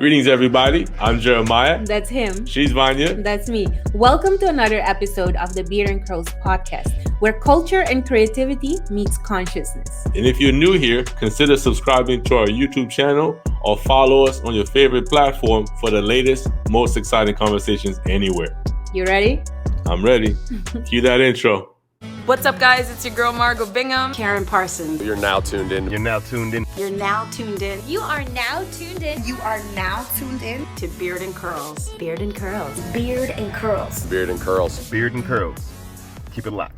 Greetings, everybody. I'm Jeremiah. That's him. She's Vania. That's me. Welcome to another episode of the Beard and Curls podcast, where culture and creativity meets consciousness. And if you're new here, consider subscribing to our YouTube channel or follow us on your favorite platform for the latest, most exciting conversations anywhere. You ready? I'm ready. Cue that intro. What's up, guys? It's your girl, Margot Bingham. Karen Parsons. You're now tuned in. You're now tuned in. You are now tuned in. You are now tuned in to Beard and Curls. Beard and Curls. Beard and Curls. Beard and Curls. Beard and Curls. Keep it locked.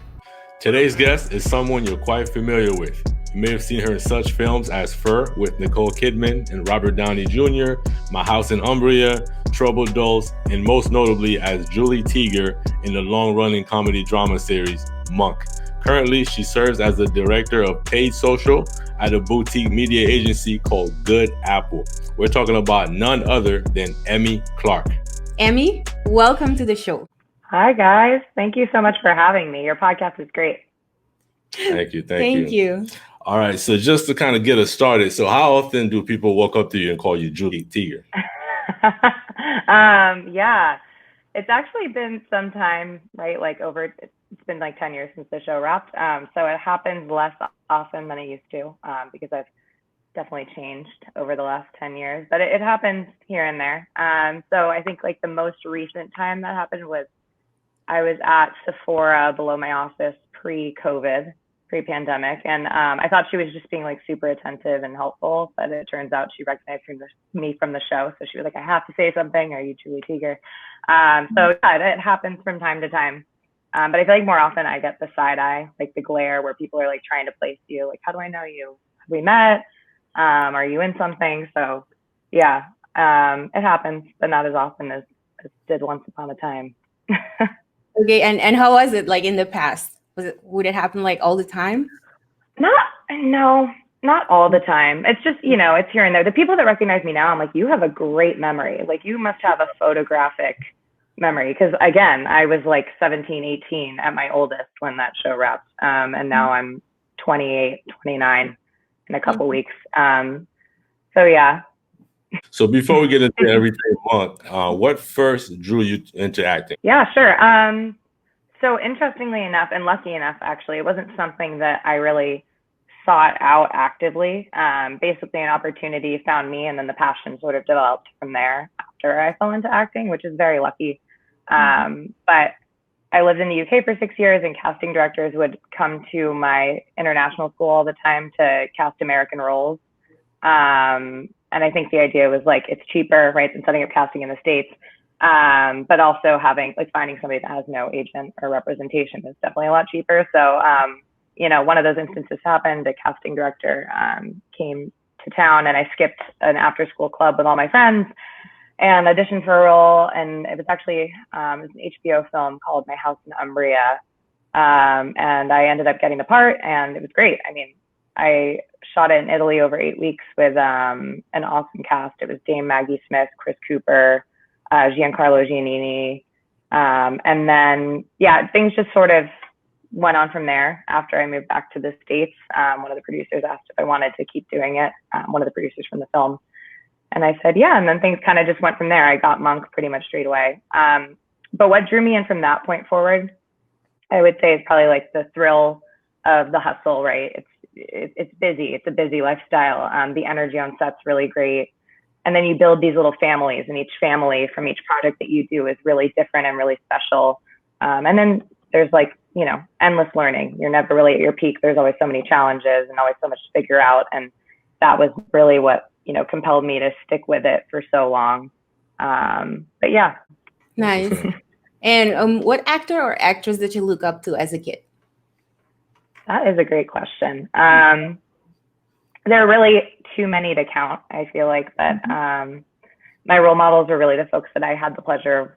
Today's guest is someone you're quite familiar with. You may have seen her in such films as Fur with Nicole Kidman and Robert Downey Jr., My House in Umbria, Trouble Dolls, and most notably as Julie Teeger in the long-running comedy drama series Monk. Currently, she serves as the director of paid social at a boutique media agency called Good Apple. We're talking about none other than Emmy Clarke. Emmy, welcome to the show. Hi, guys. Thank you so much for having me. Your podcast is great. Thank you. Thank you. All right. So just to kind of get us started, so how often do people walk up to you and call you Julie Teeger? Yeah, it's actually been some time, right? It's been like 10 years since the show wrapped. So it happens less often than it used to because I've definitely changed over the last 10 years, but it happens here and there. So I think like the most recent time that happened was I was at Sephora below my office pre-pandemic. And I thought she was just being like super attentive and helpful, but it turns out she recognized me from the show. So she was like, I have to say something. Are you Julie Teeger? So yeah, it happens from time to time. But I feel like more often I get the side eye, like the glare where people are like trying to place you. Like, how do I know you? Have we met? Are you in something? So yeah, it happens, but not as often as it did once upon a time. Okay. And how was it like in the past? Would it happen like all the time? Not all the time. It's just, it's here and there. The people that recognize me now, I'm like, you have a great memory. Like you must have a photographic memory. Cause again, I was like 17, 18 at my oldest when that show wrapped. And now I'm 28, 29 in a couple weeks. So yeah. So before we get into everything Monk, what first drew you into acting? Yeah, sure. So interestingly enough, and lucky enough, actually, it wasn't something that I really sought out actively. Basically, an opportunity found me, and then the passion sort of developed from there after I fell into acting, which is very lucky. But I lived in the UK for 6 years, and casting directors would come to my international school all the time to cast American roles. And I think the idea was like, it's cheaper, right, than setting up casting in the States. But also finding somebody that has no agent or representation is definitely a lot cheaper. So, one of those instances happened. A casting director came to town, and I skipped an after-school club with all my friends and auditioned for a role. And it was actually an HBO film called My House in Umbria. And I ended up getting the part, and it was great. I mean, I shot it in Italy over 8 weeks with an awesome cast. It was Dame Maggie Smith, Chris Cooper, Giancarlo Giannini. And then, yeah, things just sort of went on from there. After I moved back to the States, one of the producers asked if I wanted to keep doing it, one of the producers from the film. And I said, yeah, and then things kind of just went from there. I got Monk pretty much straight away. But what drew me in from that point forward, I would say is probably like the thrill of the hustle, right? It's busy. It's a busy lifestyle. The energy on set's really great. And then you build these little families, and each family from each project that you do is really different and really special. And then there's endless learning. You're never really at your peak. There's always so many challenges and always so much to figure out. And that was really what, compelled me to stick with it for so long. But yeah. Nice. And what actor or actress did you look up to as a kid? That is a great question. There are really too many to count. I feel like that my role models are really the folks that I had the pleasure of,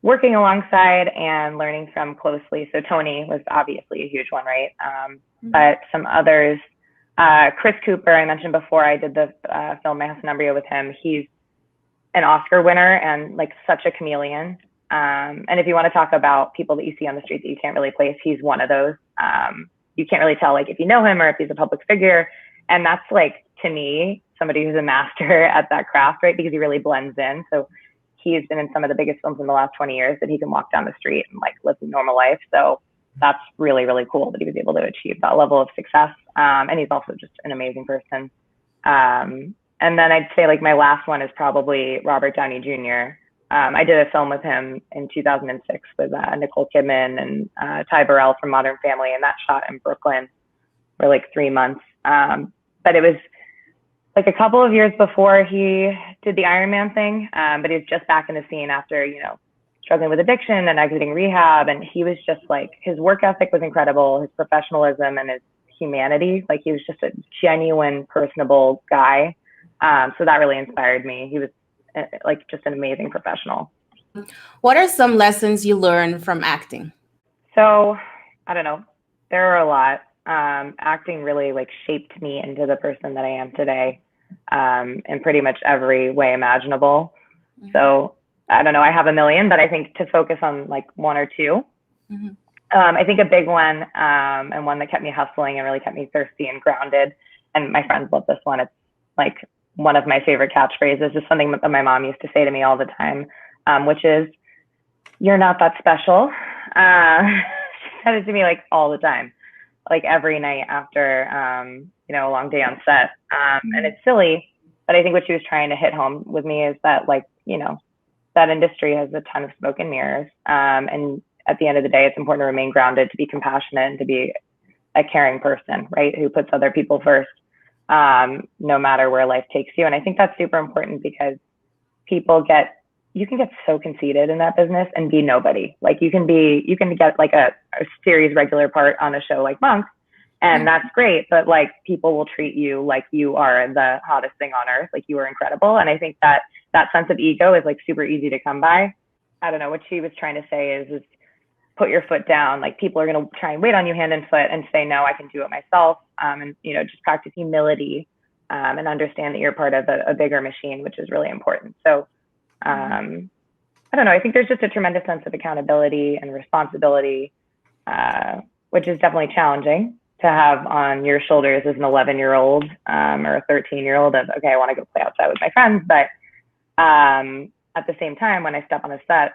working alongside and learning from closely. So Tony was obviously a huge one, right? But some others, Chris Cooper, I mentioned before, I did the film My House in Umbria with him. He's an Oscar winner and like such a chameleon. And if you want to talk about people that you see on the street that you can't really place, he's one of those. You can't really tell like if you know him or if he's a public figure. And that's like, to me, somebody who's a master at that craft, right? Because he really blends in. So he's been in some of the biggest films in the last 20 years that he can walk down the street and like live a normal life. So that's really, really cool that he was able to achieve that level of success. And he's also just an amazing person. And then I'd say like my last one is probably Robert Downey Jr. I did a film with him in 2006 with Nicole Kidman and Ty Burrell from Modern Family, and that shot in Brooklyn for like 3 months. But it was like a couple of years before he did the Iron Man thing, but he was just back in the scene after, you know, struggling with addiction and exiting rehab. And he was just like, his work ethic was incredible, his professionalism and his humanity. Like he was just a genuine, personable guy. So that really inspired me. He was like just an amazing professional. What are some lessons you learned from acting? So I don't know. There are a lot. Acting really like shaped me into the person that I am today, in pretty much every way imaginable. Mm-hmm. So I don't know, I have a million, but I think to focus on like one or two. Mm-hmm. I think a big one, and one that kept me hustling and really kept me thirsty and grounded, and my friends love this one. It's like one of my favorite catchphrases, is something that my mom used to say to me all the time, which is, "You're not that special." She said it to me like all the time, like every night after, you know, a long day on set. And it's silly, but I think what she was trying to hit home with me is that, like, you know, that industry has a ton of smoke and mirrors. And at the end of the day, it's important to remain grounded, to be compassionate, and to be a caring person, right? Who puts other people first, no matter where life takes you. And I think that's super important, because you can get so conceited in that business and be nobody. Like you can get like a series regular part on a show like Monks, and that's great, but like people will treat you like you are the hottest thing on earth, like you are incredible. And I think that sense of ego is like super easy to come by. I don't know, what she was trying to say is put your foot down. Like people are going to try and wait on you hand and foot and say, no, I can do it myself. And, you know, just practice humility, and understand that you're part of a bigger machine, which is really important. So, I don't know, I think there's just a tremendous sense of accountability and responsibility, which is definitely challenging to have on your shoulders as an 11-year-old, or a 13-year-old of, okay, I want to go play outside with my friends. But at the same time, when I step on a set,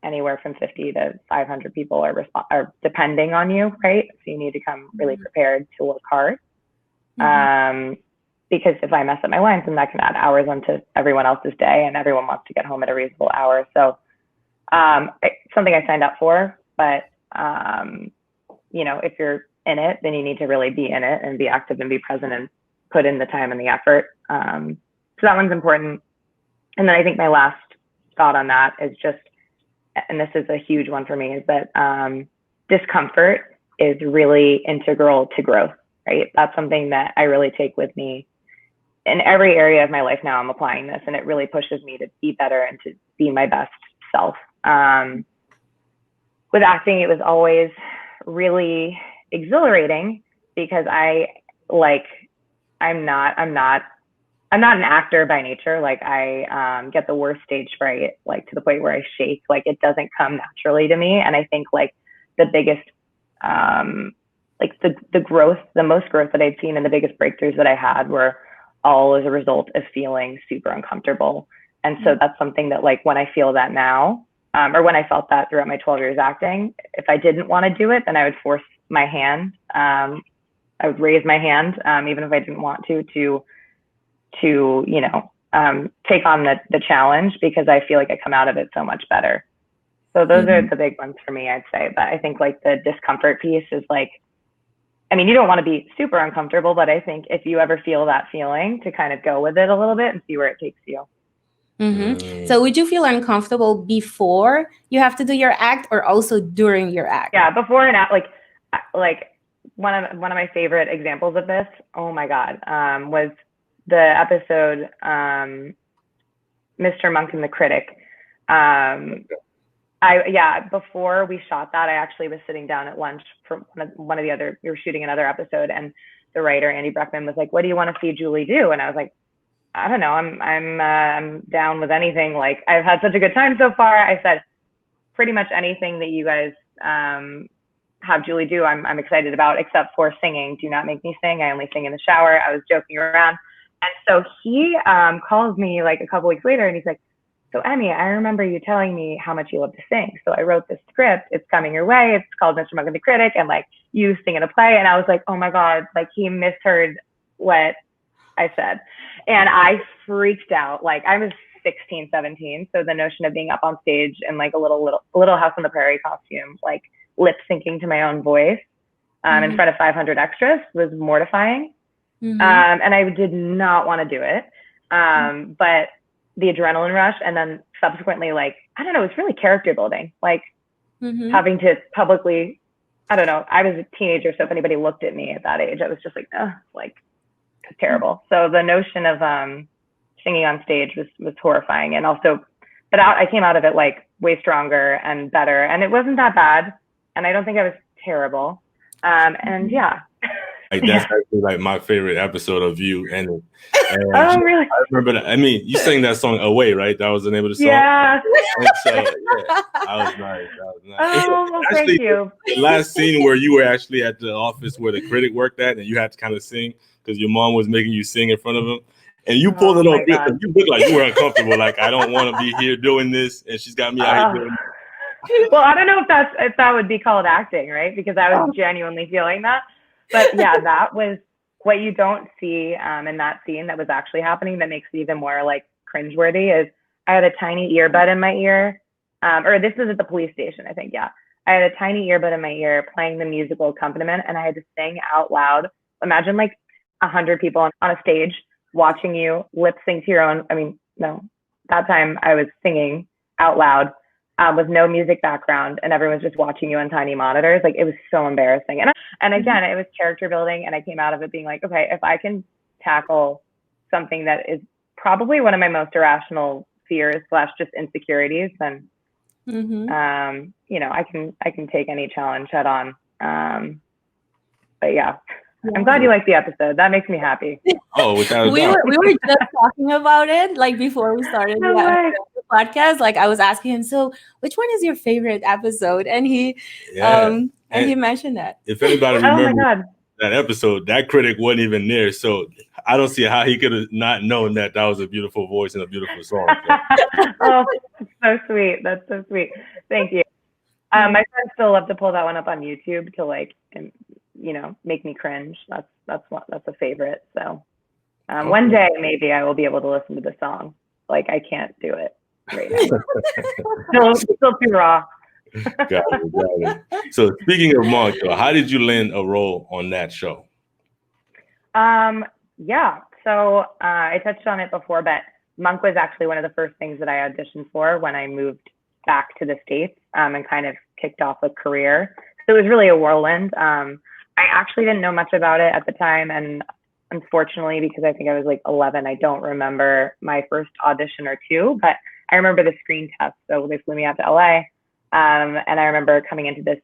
anywhere from 50 to 500 people are depending on you, right? So you need to come really prepared to work hard. Because if I mess up my lines, then that can add hours onto everyone else's day, and everyone wants to get home at a reasonable hour. So something I signed up for, but you know, if you're in it, then you need to really be in it and be active and be present and put in the time and the effort. So that one's important. And then I think my last thought on that is just, and this is a huge one for me, is that discomfort is really integral to growth, right? That's something that I really take with me in every area of my life now. I'm applying this, and it really pushes me to be better and to be my best self. With acting, it was always really exhilarating, because I'm not an actor by nature. Like I get the worst stage fright, like to the point where I shake. Like it doesn't come naturally to me. And I think like the biggest, like the most growth that I'd seen and the biggest breakthroughs that I had were all as a result of feeling super uncomfortable. And so that's something that, like, when I feel that now, or when I felt that throughout my 12 years acting, if I didn't want to do it, then I would force my hand. I would raise my hand, even if I didn't want to, you know, take on the challenge, because I feel like I come out of it so much better. So those are the big ones for me, I'd say. But I think like the discomfort piece is like, I mean, you don't want to be super uncomfortable, but I think if you ever feel that feeling, to kind of go with it a little bit and see where it takes you. So would you feel uncomfortable before you have to do your act, or also during your act? Yeah, before and after. Like one of my favorite examples of this, oh my God, was the episode Mr. Monk and the Critic. Before we shot that, I actually was sitting down at lunch for one of the other, we were shooting another episode, and the writer, Andy Breckman, was like, what do you want to see Julie do? And I was like, I don't know, I'm down with anything. Like, I've had such a good time so far. I said, pretty much anything that you guys have Julie do, I'm excited about, except for singing. Do not make me sing. I only sing in the shower. I was joking around. so he calls me like a couple weeks later and he's like, so Emmy, I remember you telling me how much you love to sing. So I wrote this script. It's coming your way. It's called Mr. Mugg and the Critic. And like you sing in a play. And I was like, oh my God, like he misheard what I said. And I freaked out. Like I was 16, 17. So the notion of being up on stage in like a little House on the Prairie costume, like lip syncing to my own voice in front of 500 extras was mortifying. And I did not want to do it. But the adrenaline rush and then subsequently, like, I don't know, it's really character building, like having to publicly, I don't know, I was a teenager. So if anybody looked at me at that age, I was just like, like it's terrible. So the notion of singing on stage was horrifying. And also, but I came out of it like way stronger and better. And it wasn't that bad. And I don't think I was terrible. And yeah. Like that's actually like my favorite episode of you. And oh, really? I remember that. I mean, you sang that song "Away," right? That was the name of the song. Yeah. And so that was nice. Oh, well, actually, thank you. The last scene where you were actually at the office where the critic worked at, and you had to kind of sing because your mom was making you sing in front of him, and you pulled it off. You looked like you were uncomfortable. Like I don't want to be here doing this, and she's got me out here doing this. Well, I don't know if that would be called acting, right? Because I was genuinely feeling that. But yeah, that was what you don't see in that scene that was actually happening that makes it even more like cringeworthy is I had a tiny earbud in my ear, or this was at the police station, I think. Yeah, I had a tiny earbud in my ear playing the musical accompaniment, and I had to sing out loud. Imagine like 100 people on a stage watching you lip sync to your own. I mean, no, that time I was singing out loud. With no music background and everyone's just watching you on tiny monitors. Like it was so embarrassing. And again, it was character building and I came out of it being like, okay, if I can tackle something that is probably one of my most irrational fears / just insecurities, then, you know, I can take any challenge head on. But yeah. I'm glad you liked the episode. That makes me happy. Oh, without a doubt. We were just talking about it like before we started the podcast. Like I was asking him, so which one is your favorite episode? And he and he mentioned that. If anybody remembers that episode, that critic wasn't even there. So I don't see how he could have not known that was a beautiful voice and a beautiful song. Oh, that's so sweet. That's so sweet. Thank you. My friends still love to pull that one up on YouTube to like, you know, make me cringe. That's a favorite. So one day maybe I will be able to listen to the song. Like I can't do it right now. still too raw. Got it. So speaking of Monk, how did you land a role on that show? Yeah. So I touched on it before, but Monk was actually one of the first things that I auditioned for when I moved back to the States and kind of kicked off a career. So it was really a whirlwind. I actually didn't know much about it at the time. And unfortunately, because I think I was like 11, I don't remember my first audition or two, but I remember the screen test. So they flew me out to LA. And I remember coming into this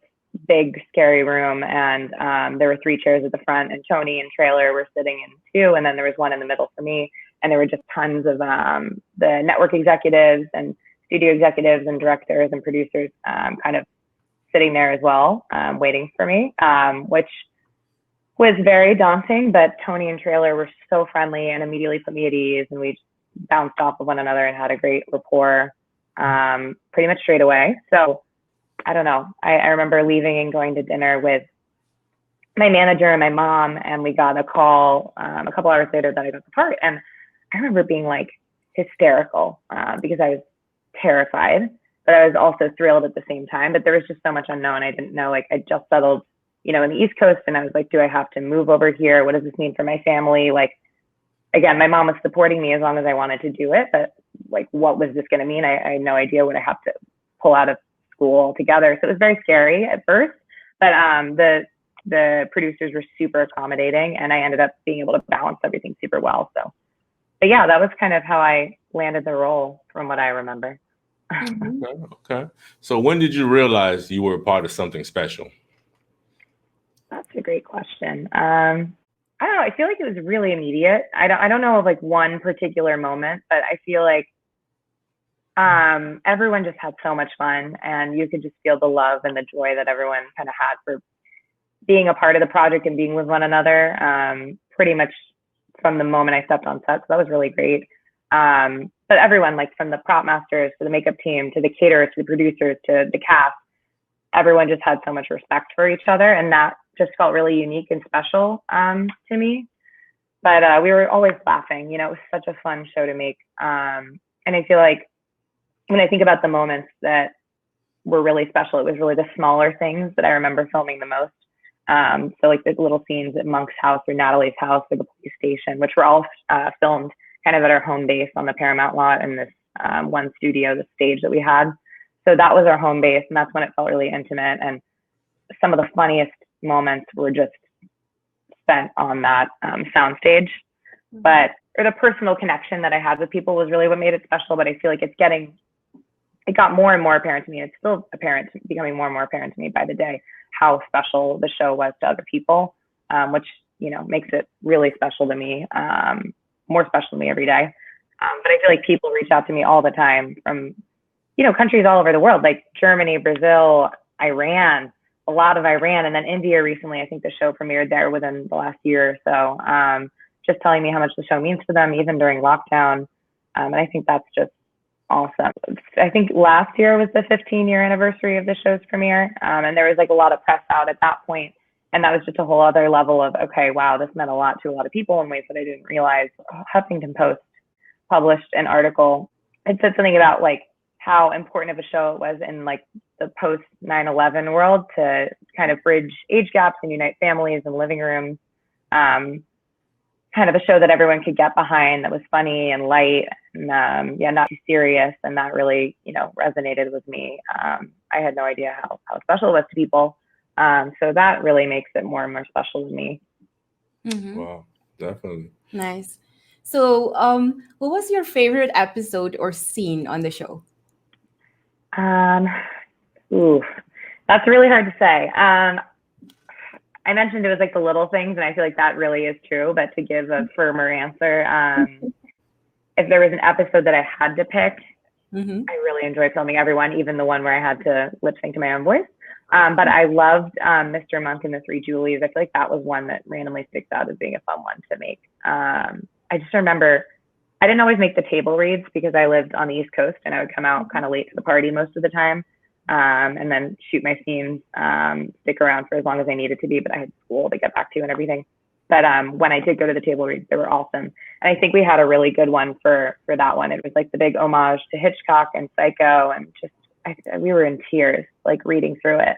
big, scary room and there were 3 chairs at the front and Tony and Trailer were sitting in 2. And then there was one in the middle for me. And there were just tons of the network executives and studio executives and directors and producers kind of sitting there as well, waiting for me, which was very daunting, but Tony and Trailer were so friendly and immediately put me at ease and we bounced off of one another and had a great rapport pretty much straight away. So I don't know. I remember leaving and going to dinner with my manager and my mom, and we got a call a couple hours later that I got the part. And I remember being like hysterical because I was terrified, but I was also thrilled at the same time. But there was just so much unknown. I didn't know, like I just settled, you know, in the East Coast, and I was like, do I have to move over here? What does this mean for my family? Like, again, my mom was supporting me as long as I wanted to do it, but like, what was this going to mean? I had no idea what I have to pull out of school altogether. So it was very scary at first, but the producers were super accommodating and I ended up being able to balance everything super well. So, but yeah, that was kind of how I landed the role from what I remember. Okay. So when did you realize you were a part of something special? That's a great question. I don't know. I feel like it was really immediate. I don't know of like one particular moment, but I feel like everyone just had so much fun and you could just feel the love and the joy that everyone kind of had for being a part of the project and being with one another pretty much from the moment I stepped on set. So that was really great. But everyone, like from the prop masters to the makeup team to the caterers to the producers to the cast, everyone just had so much respect for each other, and that just felt really unique and special to me. But we were always laughing. It was such a fun show to make. And I feel like when I think about the moments that were really special, it was really the smaller things that I remember filming the most. So like the little scenes at Monk's house or Natalie's house or the police station, which were all filmed kind of at our home base on the Paramount lot in this one studio, the stage that we had. So that was our home base, and that's when it felt really intimate. And some of the funniest moments were just spent on that soundstage. But or the personal connection that I had with people was really what made it special. But I feel like it got more and more apparent to me. It's still becoming more and more apparent to me by the day how special the show was to other people, which makes it really special to me, more special to me every day. But I feel like people reach out to me all the time from countries all over the world, like Germany, Brazil, Iran, a lot of Iran, and then India recently. I think the show premiered there within the last year or so. Just telling me how much the show means to them, even during lockdown. And I think that's just awesome. I think last year was the 15-year anniversary of the show's premiere. And there was like a lot of press out at that point. And that was just a whole other level of, okay, wow, this meant a lot to a lot of people in ways that I didn't realize. Huffington Post published an article. It said something about like how important of a show it was in like the post 9/11 world to kind of bridge age gaps and unite families and living rooms. Kind of a show that everyone could get behind, that was funny and light and not too serious. And that really, resonated with me. I had no idea how special it was to people. So that really makes it more and more special to me. Mm-hmm. Wow, definitely. Nice. So what was your favorite episode or scene on the show? That's really hard to say. I mentioned it was like the little things, and I feel like that really is true. But to give a firmer answer, if there was an episode that I had to pick, I really enjoyed filming everyone, even the one where I had to lip sync to my own voice. But I loved Mr. Monk and the Three Julies. I feel like that was one that randomly sticks out as being a fun one to make. I just remember I didn't always make the table reads because I lived on the East Coast, and I would come out kind of late to the party most of the time. And then shoot my scenes, stick around for as long as I needed to be, but I had school to get back to and everything. But when I did go to the table reads, they were awesome. And I think we had a really good one for that one. It was like the big homage to Hitchcock and Psycho, and just we were in tears, like reading through it.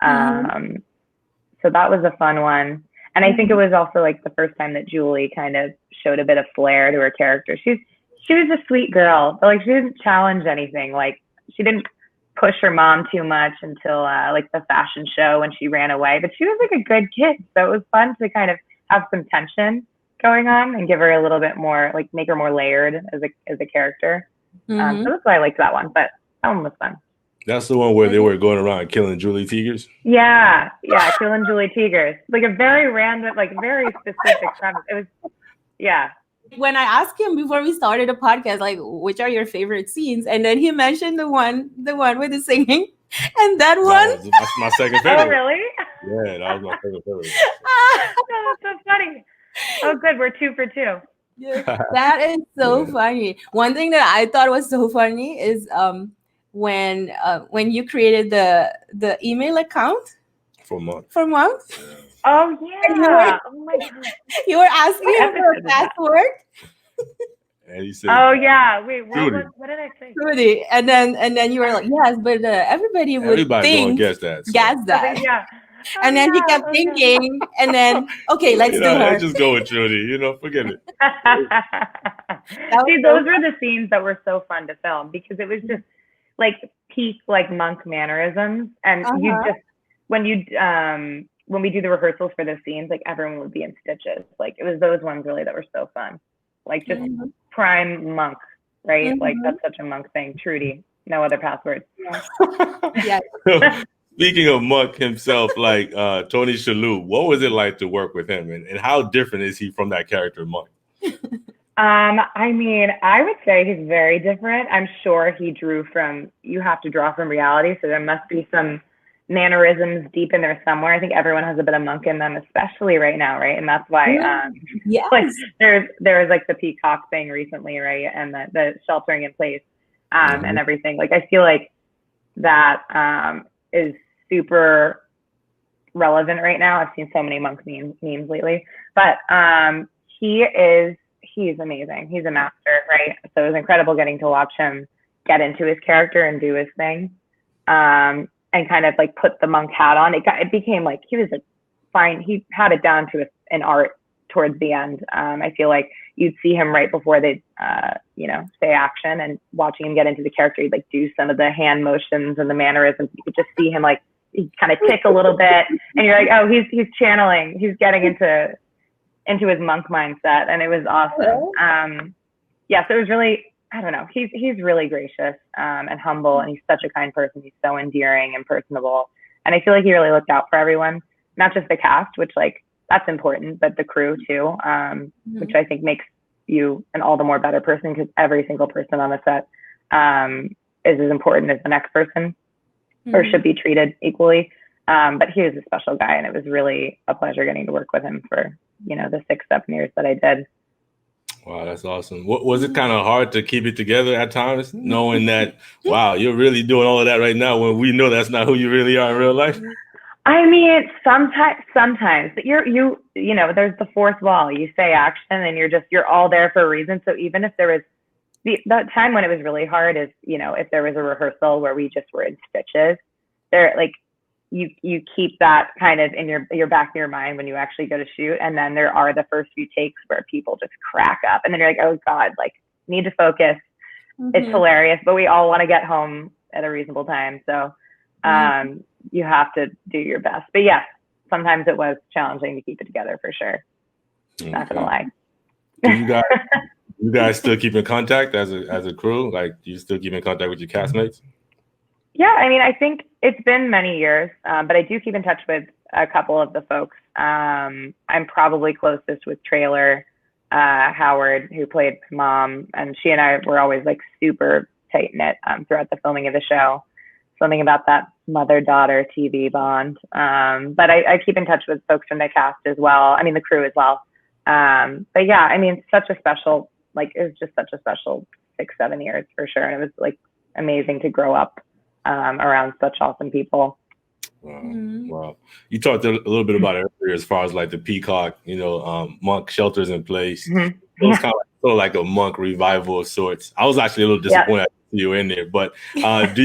So that was a fun one. And I think it was also like the first time that Julie kind of showed a bit of flair to her character. She was a sweet girl, but like she didn't challenge anything. Like she didn't push her mom too much until like the fashion show when she ran away, but she was like a good kid. So it was fun to kind of have some tension going on and give her a little bit more, like make her more layered as a character. So that's why I liked that one, but that one was fun. That's the one where they were going around killing Julie Teegers? Yeah, killing Julie Teegers. Like a very random, like very specific premise. It was, yeah. When I asked him before we started a podcast, like, which are your favorite scenes? And then he mentioned the one with the singing. And that one. That's my second favorite. Oh, really? Yeah, that was my favorite. Oh, that's so funny. Oh, good. We're 2 for 2. Yeah, that is so funny. One thing that I thought was so funny is when you created the email account for Monk. Yeah. Oh yeah! Oh my God! You were asking him for a password. And he said, "Oh yeah, wait, what did I say?" Rudy, and then you were like, "Yes, but everybody would think guess that." So. Guess that. Yeah. And then he kept thinking, and then okay, let's do her. Let's just go with Judy. Forget it. See, those were the scenes that were so fun to film because it was just like peak like Monk mannerisms, and you just when we do the rehearsals for those scenes, like everyone would be in stitches. Like it was those ones really that were so fun. Like just prime Monk, right? Like that's such a Monk thing. Trudy, no other passwords. Yeah. Speaking of Monk himself, like Tony Shalhoub, what was it like to work with him, and how different is he from that character Monk? I mean, I would say he's very different. I'm sure he you have to draw from reality, so there must be some mannerisms deep in there somewhere. I think everyone has a bit of monk in them, especially right now, right? And that's why yes. like there was like the peacock thing recently, right? And the sheltering in place and everything. Like I feel like that is super relevant right now. I've seen so many monk memes lately, but he's amazing. He's a master, right? So it was incredible getting to watch him get into his character and do his thing, and kind of like put the monk hat on. It became like he had it down to an art towards the end. I feel like you'd see him right before they say action, and watching him get into the character, he'd like do some of the hand motions and the mannerisms. You could just see him like he kind of tick a little bit, and you're like, oh, he's channeling, he's getting into his monk mindset, and it was awesome. So it was really, I don't know, he's really gracious and humble, and he's such a kind person. He's so endearing and personable, and I feel like he really looked out for everyone, not just the cast, which like that's important, but the crew too, which I think makes you an all the more better person, because every single person on the set is as important as the next person, or should be treated equally. But he was a special guy, and it was really a pleasure getting to work with him for the 6-7 years that I did. Wow, that's awesome. Was it kind of hard to keep it together at times, knowing that, wow, you're really doing all of that right now when we know that's not who you really are in real life? I mean, sometimes, but there's the fourth wall. You say action, and you're all there for a reason. So even if there was that time when it was really hard is, if there was a rehearsal where we just were in stitches, there, like, you keep that kind of in your back of your mind when you actually go to shoot. And then there are the first few takes where people just crack up, and then you're like, oh God, like, need to focus. It's hilarious, but we all want to get home at a reasonable time. So, you have to do your best. But yes, sometimes it was challenging to keep it together for sure. Not gonna lie. Do you guys still keep in contact as a crew? Like, do you still keep in contact with your castmates? Yeah, I mean, I think it's been many years, but I do keep in touch with a couple of the folks. I'm probably closest with Trailer Howard, who played Mom, and she and I were always like super tight knit throughout the filming of the show. Something about that mother-daughter TV bond. But I keep in touch with folks from the cast as well. I mean, the crew as well. But yeah, I mean, such a special, like, it was just such a special 6-7 years for sure. And it was like amazing to grow up around such awesome people. Wow. You talked a little bit about it earlier as far as like the peacock, monk shelters in place. It was kind of sort of like a monk revival of sorts. I was actually a little disappointed to see you in there, but do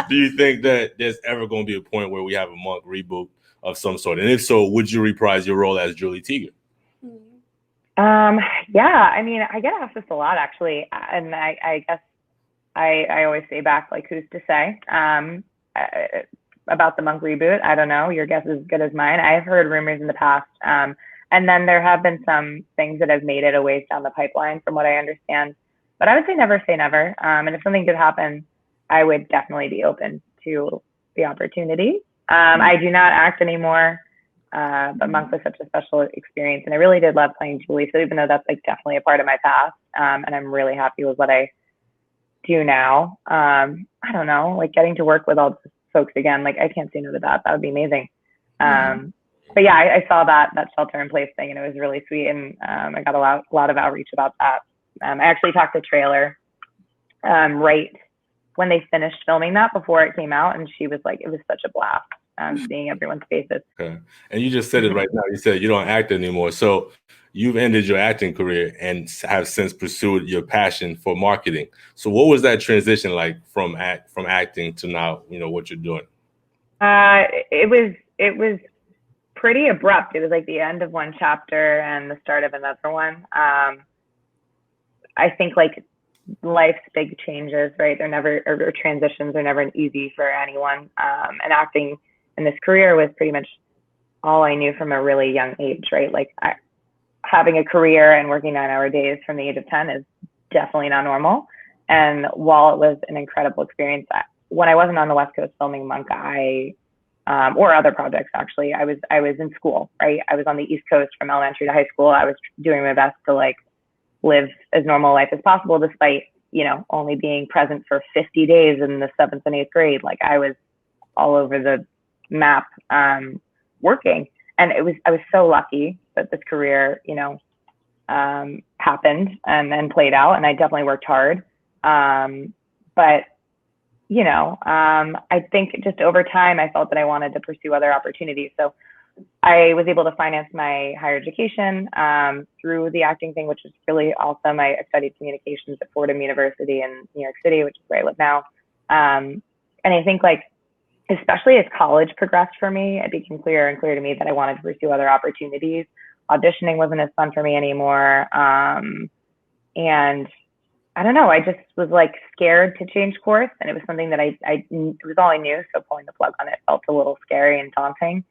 you think that there's ever going to be a point where we have a monk reboot of some sort? And if so, would you reprise your role as Julie Teeger? Yeah, I mean, I get asked this a lot actually, and I guess I always say back, like, who's to say about the monk reboot? I don't know. Your guess is as good as mine. I've heard rumors in the past, and then there have been some things that have made it a ways down the pipeline, from what I understand. But I would say never say never. And if something did happen, I would definitely be open to the opportunity. I do not act anymore, but Monk was such a special experience, and I really did love playing Julie. So even though that's like definitely a part of my past, and I'm really happy with what I do now, I don't know, like getting to work with all the folks again, like I can't say no to that. That would be amazing. But yeah, I saw that shelter in place thing, and it was really sweet, and I got a lot of outreach about that. I actually talked to Trailer right when they finished filming that, before it came out, and she was like, it was such a blast seeing everyone's faces. Okay. And you just said it right now. You said you don't act anymore. So you've ended your acting career and have since pursued your passion for marketing. So what was that transition like from acting to now, what you're doing? It was pretty abrupt. It was like the end of one chapter and the start of another one. I think like life's big changes, right? Or transitions are never easy for anyone. And acting in this career was pretty much all I knew from a really young age, right? Like having a career and working 9-hour days from the age of 10 is definitely not normal. And while it was an incredible experience, when I wasn't on the West Coast filming Monk, or other projects, actually, I was in school, right? I was on the East Coast from elementary to high school. I was doing my best to like live as normal life as possible, despite, only being present for 50 days in the 7th and 8th grade. Like I was all over the map, working. And I was so lucky that this career, happened and then played out, and I definitely worked hard. But I think just over time, I felt that I wanted to pursue other opportunities. So I was able to finance my higher education through the acting thing, which is really awesome. I studied communications at Fordham University in New York City, which is where I live now. And I think especially as college progressed for me, it became clearer and clearer to me that I wanted to pursue other opportunities. Auditioning wasn't as fun for me anymore. And I don't know, I just was scared to change course. And it was something that it was all I knew. So pulling the plug on it felt a little scary and daunting.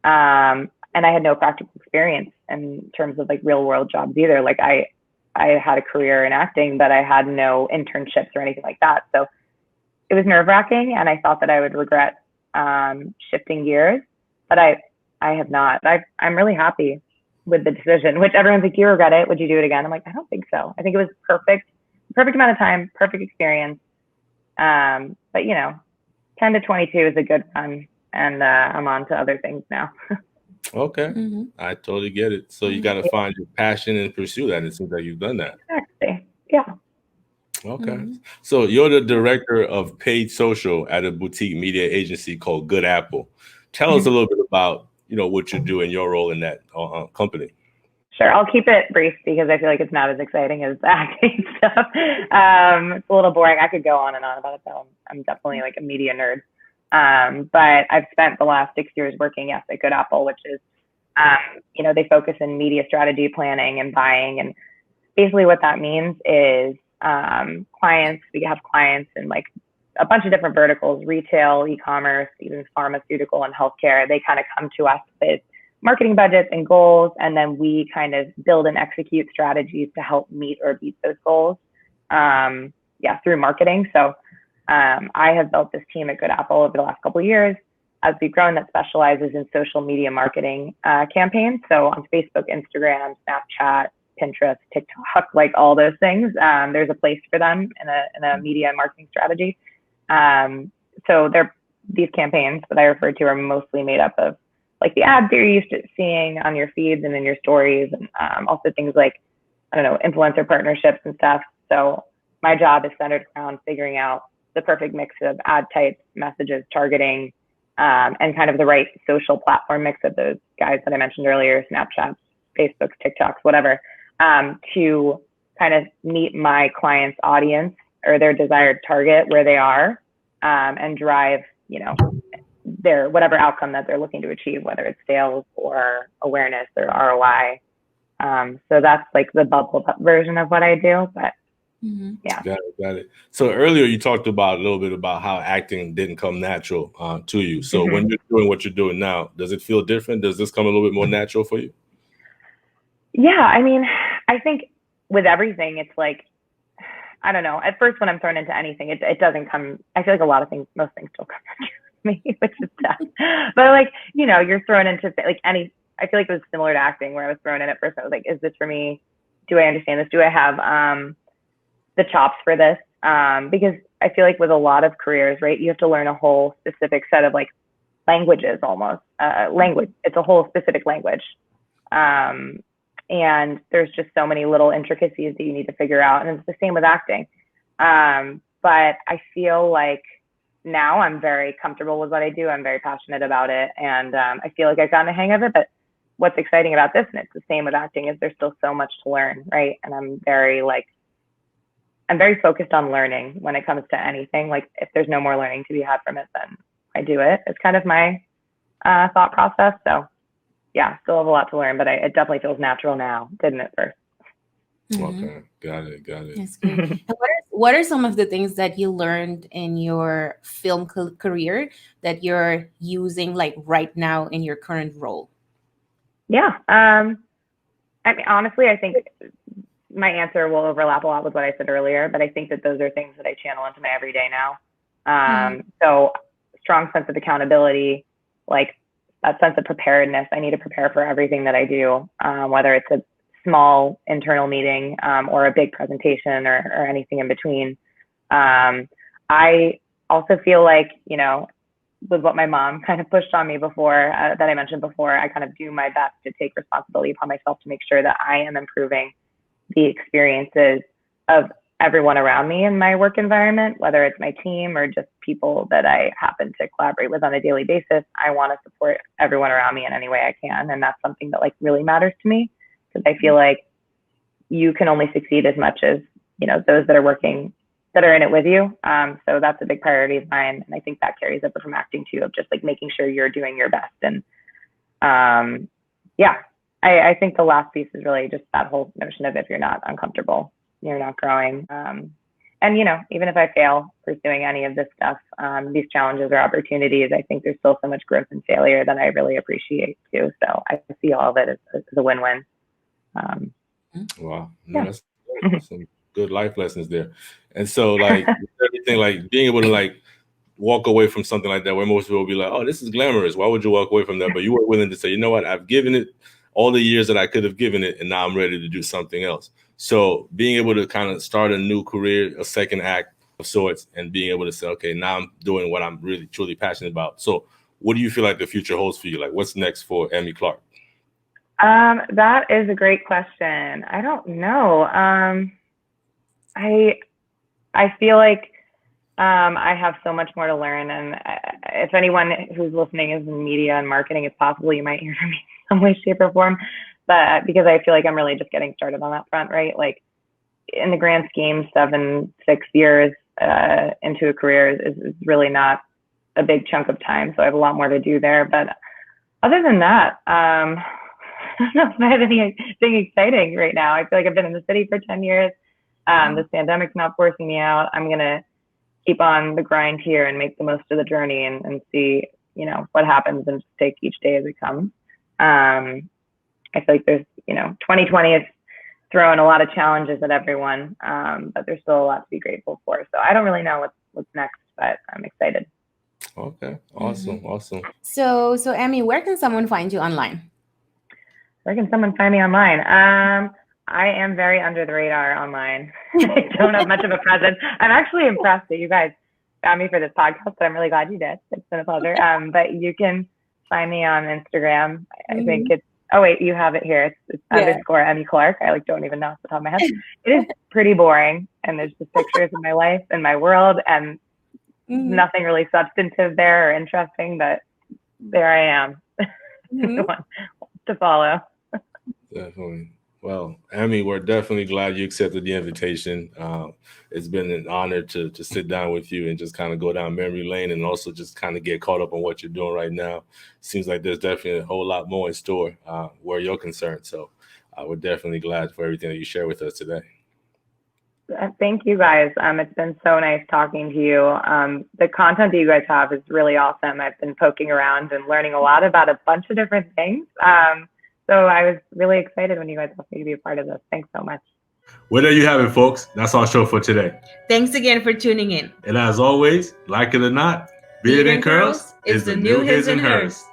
And I had no practical experience in terms of real world jobs either. I had a career in acting, but I had no internships or anything like that. So it was nerve wracking, and I thought that I would regret shifting gears, but I have not. I'm really happy with the decision, which everyone's like, you regret it? Would you do it again? I'm like, I don't think so. I think it was perfect amount of time, perfect experience. But 10 to 22 is a good run, and I'm on to other things now. Okay. Mm-hmm. I totally get it. So you got to find your passion and pursue that. And it seems like you've done that. Exactly. Yeah. Okay. Mm-hmm. So you're the director of paid social at a boutique media agency called Good Apple. Tell us a little bit about, what you do and your role in that company. Sure. I'll keep it brief because I feel like it's not as exciting as the acting stuff. It's a little boring. I could go on and on about it though. I'm definitely a media nerd. But I've spent the last 6 years working at Good Apple, which is, they focus in media strategy planning and buying. And basically what that means is we have clients in a bunch of different verticals: retail, e-commerce, even pharmaceutical and healthcare. They kind of come to us with marketing budgets and goals, and then we kind of build and execute strategies to help meet or beat those goals through marketing. So I have built this team at Good Apple over the last couple of years as we've grown that specializes in social media marketing campaigns. So on Facebook, Instagram, Snapchat, Pinterest, TikTok, all those things, there's a place for them in a media marketing strategy. So these campaigns that I refer to are mostly made up of the ads you're used to seeing on your feeds and in your stories, and also things influencer partnerships and stuff. So my job is centered around figuring out the perfect mix of ad types, messages, targeting, and kind of the right social platform mix of those guys that I mentioned earlier: Snapchat, Facebook, TikToks, whatever, to kind of meet my client's audience or their desired target where they are, and drive, their whatever outcome that they're looking to achieve, whether it's sales or awareness or ROI. So that's the bubble version of what I do, but yeah. Got it. So earlier you talked about a little bit about how acting didn't come natural to you. So when you're doing what you're doing now, does it feel different? Does this come a little bit more natural for you? Yeah, I mean, I think with everything, it's I don't know. At first, when I'm thrown into anything, it doesn't come. I feel most things still come naturally to me, which is tough. But you're thrown into any. I feel like it was similar to acting, where I was thrown in at first. I was like, is this for me? Do I understand this? Do I have the chops for this? Because I feel like with a lot of careers, right, you have to learn a whole specific set of languages almost. Language. It's a whole specific language. And there's just so many little intricacies that you need to figure out. And it's the same with acting. But I feel like now I'm very comfortable with what I do. I'm very passionate about it. And I feel like I've gotten the hang of it. But what's exciting about this, and it's the same with acting, is there's still so much to learn, right? And I'm very focused on learning when it comes to anything. If there's no more learning to be had from it, then I do it. It's kind of my thought process. So yeah, still have a lot to learn, but it definitely feels natural now. Didn't at first. Okay, got it. That's good. And what are some of the things that you learned in your film career that you're using right now in your current role? Yeah, I mean, honestly, I think my answer will overlap a lot with what I said earlier, but I think that those are things that I channel into my everyday now. So strong sense of accountability, that sense of preparedness. I need to prepare for everything that I do, whether it's a small internal meeting or a big presentation or anything in between. I also feel was what my mom kind of pushed on me before, that I mentioned before. I kind of do my best to take responsibility upon myself to make sure that I am improving the experiences of everyone around me in my work environment, whether it's my team or just people that I happen to collaborate with on a daily basis. I want to support everyone around me in any way I can. And that's something that like really matters to me, because I feel like you can only succeed as much as, you know, those that are working, that are in it with you. So that's a big priority of mine. And I think that carries over from acting too, of just like making sure you're doing your best. And yeah, I think the last piece is really just that whole notion of if you're not uncomfortable, you're not growing. And, you know, even if I fail pursuing any of this stuff, these challenges or opportunities, I think there's still so much growth and failure that I really appreciate too. So I see all of it as a win-win. Wow. Yeah. That's some good life lessons there. And so like everything, like being able to like walk away from something like that, where most people will be like, oh, this is glamorous. Why would you walk away from that? But you were willing to say, you know what, I've given it all the years that I could have given it, and now I'm ready to do something else. So being able to kind of start a new career, a second act of sorts, and being able to say, okay, now I'm doing what I'm really truly passionate about. So what do you feel like the future holds for you? Like what's next for Emmy Clarke? That is a great question. I don't know. I feel like I have so much more to learn, and if anyone who's listening is in media and marketing, it's possible you might hear from me in some way, shape, or form. But because I feel like I'm really just getting started on that front, right? Like in the grand scheme, 7-6 years into a career is really not a big chunk of time. So I have a lot more to do there. But other than that, I don't know if I have anything exciting right now. I feel like I've been in the city for 10 years. This pandemic's not forcing me out. I'm going to keep on the grind here and make the most of the journey and see, you know, what happens and just take each day as it comes. I feel like there's, you know, 2020 is throwing a lot of challenges at everyone, but there's still a lot to be grateful for. So I don't really know what's next, but I'm excited. Okay. Awesome. Awesome. So Emmy, where can someone find you online? Where can someone find me online? I am very under the radar online. I don't have much of a presence. I'm actually impressed that you guys found me for this podcast, but I'm really glad you did. It's been a pleasure. But you can find me on Instagram. I think it's, oh wait, you have it here. It's _ Emmy Clarke. I like don't even know off the top of my head. It is pretty boring, and there's just pictures of my life and my world, and nothing really substantive there or interesting, but there I am. The one to follow. Definitely. Well, Emmy, we're definitely glad you accepted the invitation. It's been an honor to sit down with you and just kind of go down memory lane, and also just kind of get caught up on what you're doing right now. Seems like there's definitely a whole lot more in store where you're concerned. So we're definitely glad for everything that you share with us today. Thank you guys. It's been so nice talking to you. The content that you guys have is really awesome. I've been poking around and learning a lot about a bunch of different things. So I was really excited when you guys asked me to be a part of this. Thanks so much. Well, there you have it, folks. That's our show for today. Thanks again for tuning in. And as always, like it or not, Beard and Curls is the new his and hers.